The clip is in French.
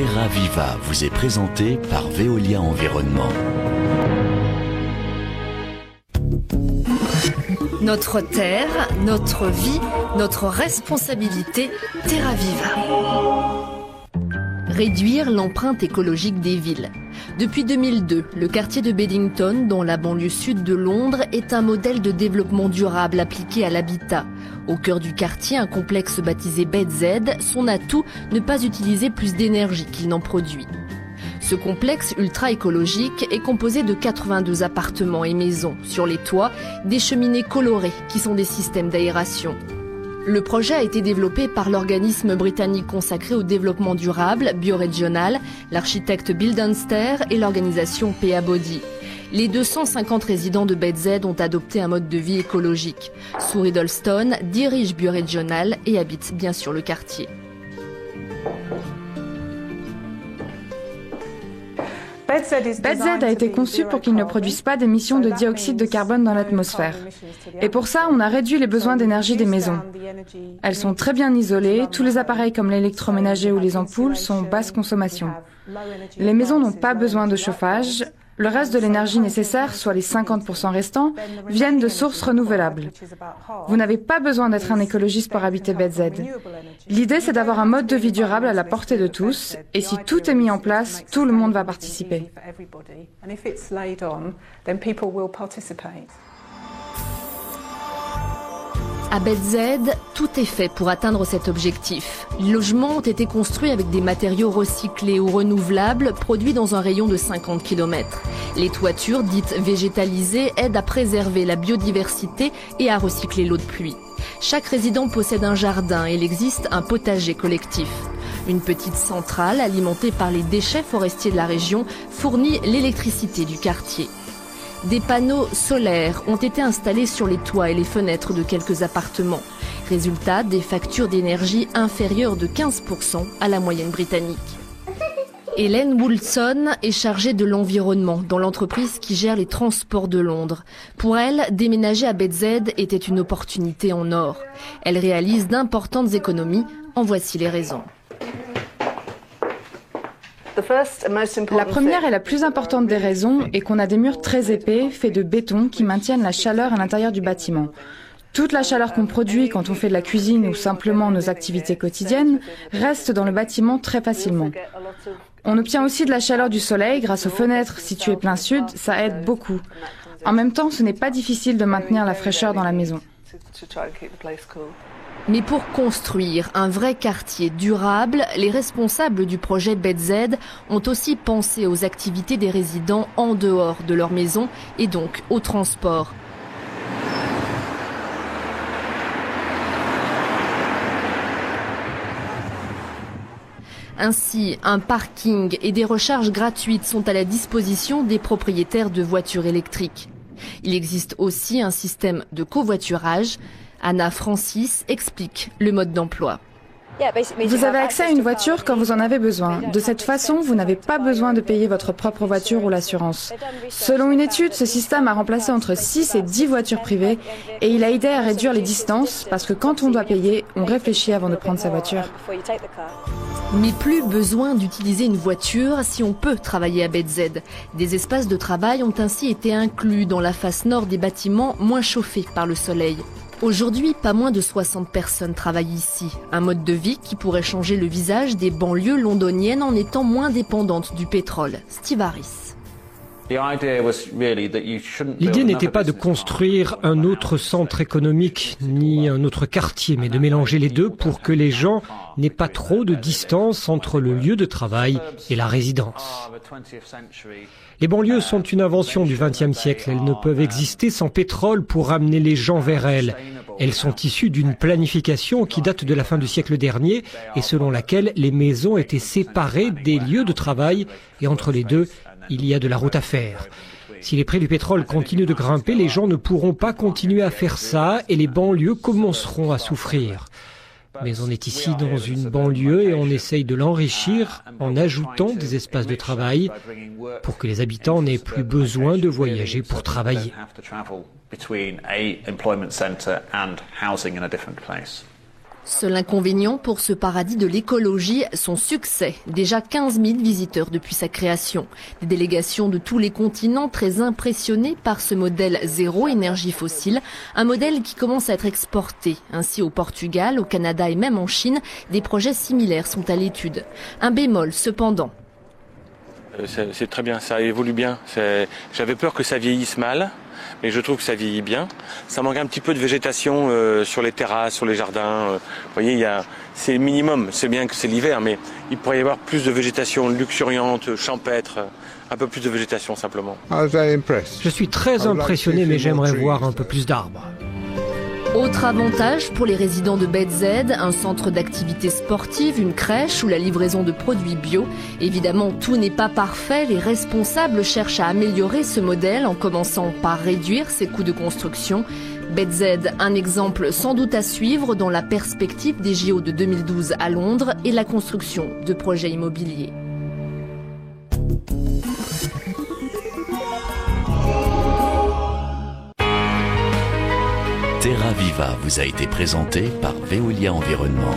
Terra Viva vous est présenté par Veolia Environnement. Notre terre, notre vie, notre responsabilité, Terra Viva. Réduire l'empreinte écologique des villes. Depuis 2002, le quartier de Beddington, dans la banlieue sud de Londres, est un modèle de développement durable appliqué à l'habitat. Au cœur du quartier, un complexe baptisé BedZ, son atout, ne pas utiliser plus d'énergie qu'il n'en produit. Ce complexe ultra-écologique est composé de 82 appartements et maisons. Sur les toits, des cheminées colorées qui sont des systèmes d'aération. Le projet a été développé par l'organisme britannique consacré au développement durable, Bioregional, l'architecte Bill Dunster et l'organisation Peabody. Les 250 résidents de BedZ ont adopté un mode de vie écologique. Sue Riddlestone dirige Bioregional et habite bien sûr le quartier. BedZ a été conçu pour qu'il ne produise pas d'émissions de dioxyde de carbone dans l'atmosphère. Et pour ça, on a réduit les besoins d'énergie des maisons. Elles sont très bien isolées, tous les appareils comme l'électroménager ou les ampoules sont basse consommation. Les maisons n'ont pas besoin de chauffage. Le reste de l'énergie nécessaire, soit les 50% restants, viennent de sources renouvelables. Vous n'avez pas besoin d'être un écologiste pour habiter BedZ. L'idée, c'est d'avoir un mode de vie durable à la portée de tous, et si tout est mis en place, tout le monde va participer. À BedZ, tout est fait pour atteindre cet objectif. Les logements ont été construits avec des matériaux recyclés ou renouvelables produits dans un rayon de 50 km. Les toitures, dites végétalisées, aident à préserver la biodiversité et à recycler l'eau de pluie. Chaque résident possède un jardin et il existe un potager collectif. Une petite centrale alimentée par les déchets forestiers de la région fournit l'électricité du quartier. Des panneaux solaires ont été installés sur les toits et les fenêtres de quelques appartements. Résultat, des factures d'énergie inférieures de 15% à la moyenne britannique. Hélène Woolson est chargée de l'environnement dans l'entreprise qui gère les transports de Londres. Pour elle, déménager à BedZ était une opportunité en or. Elle réalise d'importantes économies. En voici les raisons. La première et la plus importante des raisons est qu'on a des murs très épais, faits de béton, qui maintiennent la chaleur à l'intérieur du bâtiment. Toute la chaleur qu'on produit quand on fait de la cuisine ou simplement nos activités quotidiennes reste dans le bâtiment très facilement. On obtient aussi de la chaleur du soleil grâce aux fenêtres situées plein sud, ça aide beaucoup. En même temps, ce n'est pas difficile de maintenir la fraîcheur dans la maison. Mais pour construire un vrai quartier durable, les responsables du projet BedZ ont aussi pensé aux activités des résidents en dehors de leur maison et donc au transport. Ainsi, un parking et des recharges gratuites sont à la disposition des propriétaires de voitures électriques. Il existe aussi un système de covoiturage. Anna Francis explique le mode d'emploi. Vous avez accès à une voiture quand vous en avez besoin. De cette façon, vous n'avez pas besoin de payer votre propre voiture ou l'assurance. Selon une étude, ce système a remplacé entre 6 et 10 voitures privées et il a aidé à réduire les distances parce que quand on doit payer, on réfléchit avant de prendre sa voiture. Mais plus besoin d'utiliser une voiture si on peut travailler à BedZ. Des espaces de travail ont ainsi été inclus dans la face nord des bâtiments moins chauffés par le soleil. Aujourd'hui, pas moins de 60 personnes travaillent ici. Un mode de vie qui pourrait changer le visage des banlieues londoniennes en étant moins dépendantes du pétrole. Steve Harris. L'idée n'était pas de construire un autre centre économique ni un autre quartier, mais de mélanger les deux pour que les gens n'aient pas trop de distance entre le lieu de travail et la résidence. Les banlieues sont une invention du XXe siècle. Elles ne peuvent exister sans pétrole pour amener les gens vers elles. Elles sont issues d'une planification qui date de la fin du siècle dernier et selon laquelle les maisons étaient séparées des lieux de travail et entre les deux, il y a de la route à faire. Si les prix du pétrole continuent de grimper, les gens ne pourront pas continuer à faire ça et les banlieues commenceront à souffrir. Mais on est ici dans une banlieue et on essaye de l'enrichir en ajoutant des espaces de travail pour que les habitants n'aient plus besoin de voyager pour travailler. Seul inconvénient pour ce paradis de l'écologie, son succès. Déjà 15 000 visiteurs depuis sa création. Des délégations de tous les continents très impressionnées par ce modèle zéro énergie fossile. Un modèle qui commence à être exporté. Ainsi au Portugal, au Canada et même en Chine, des projets similaires sont à l'étude. Un bémol cependant. C'est très bien, ça évolue bien. J'avais peur que ça vieillisse mal. Mais je trouve que ça vieillit bien. Ça manque un petit peu de végétation sur les terrasses, sur les jardins. Vous voyez, c'est le minimum. C'est bien que c'est l'hiver, mais il pourrait y avoir plus de végétation luxuriante, champêtre, un peu plus de végétation simplement. Je suis très impressionné, mais j'aimerais voir un peu plus d'arbres. Autre avantage pour les résidents de BZ, un centre d'activités sportives, une crèche ou la livraison de produits bio. Évidemment, tout n'est pas parfait. Les responsables cherchent à améliorer ce modèle en commençant par réduire ses coûts de construction. BZ, un exemple sans doute à suivre dans la perspective des JO de 2012 à Londres et la construction de projets immobiliers. Terra Viva vous a été présenté par Veolia Environnement.